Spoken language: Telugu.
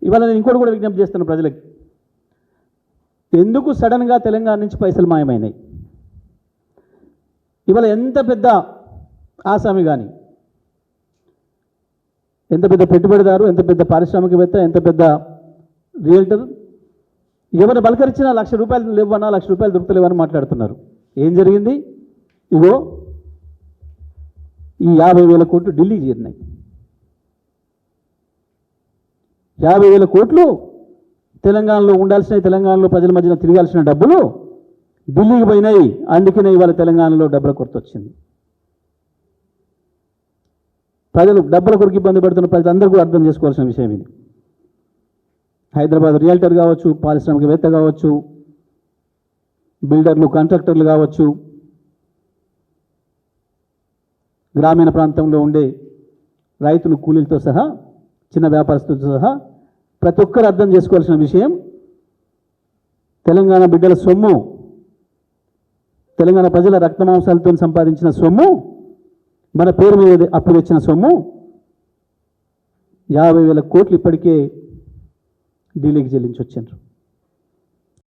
ఇవాళ నేను ఇంకోటి కూడా విజ్ఞప్తి చేస్తున్న ప్రజలకి, ఎందుకు సడన్గా తెలంగాణ నుంచి పైసలు మాయమైనాయి? ఇవాళ ఎంత పెద్ద ఆసామి కానీ, ఎంత పెద్ద పెట్టుబడిదారు, ఎంత పెద్ద పారిశ్రామికవేత్త, ఎంత పెద్ద రియల్టర్, ఎవరు బలకరించినా ₹1,00,000 లేవన్నా, ₹1,00,000 దొరుకుతలేవని మాట్లాడుతున్నారు. ఏం జరిగింది? ఇగో ఈ 50,000 కోట్లు ఢిల్లీకి చేరినాయి. 50,000 కోట్లు తెలంగాణలో ఉండాల్సిన, తెలంగాణలో ప్రజల మధ్యన తిరగాల్సిన డబ్బులు ఢిల్లీకి పోయినాయి. అందుకనే ఇవాళ తెలంగాణలో డబ్బుల కొరత వచ్చింది. ప్రజలు డబ్బుల కొరకు ఇబ్బంది పడుతున్న ప్రజలందరూ కూడా అర్థం చేసుకోవాల్సిన విషయం ఇది. హైదరాబాద్ రియల్టర్ కావచ్చు, పారిశ్రామికవేత్త కావచ్చు, బిల్డర్లు, కాంట్రాక్టర్లు కావచ్చు, గ్రామీణ ప్రాంతంలో ఉండే రైతులు, కూలీలతో సహా, చిన్న వ్యాపారస్తులతో సహా ప్రతి ఒక్కరు అర్థం చేసుకోవాల్సిన విషయం, తెలంగాణ బిడ్డల సొమ్ము, తెలంగాణ ప్రజల రక్తమాంసాలతో సంపాదించిన సొమ్ము, మన పేరు మీద అప్పు తెచ్చిన సొమ్ము 50,000 కోట్లు ఇప్పటికే ఢిల్లీకి చెల్లించి వచ్చారు.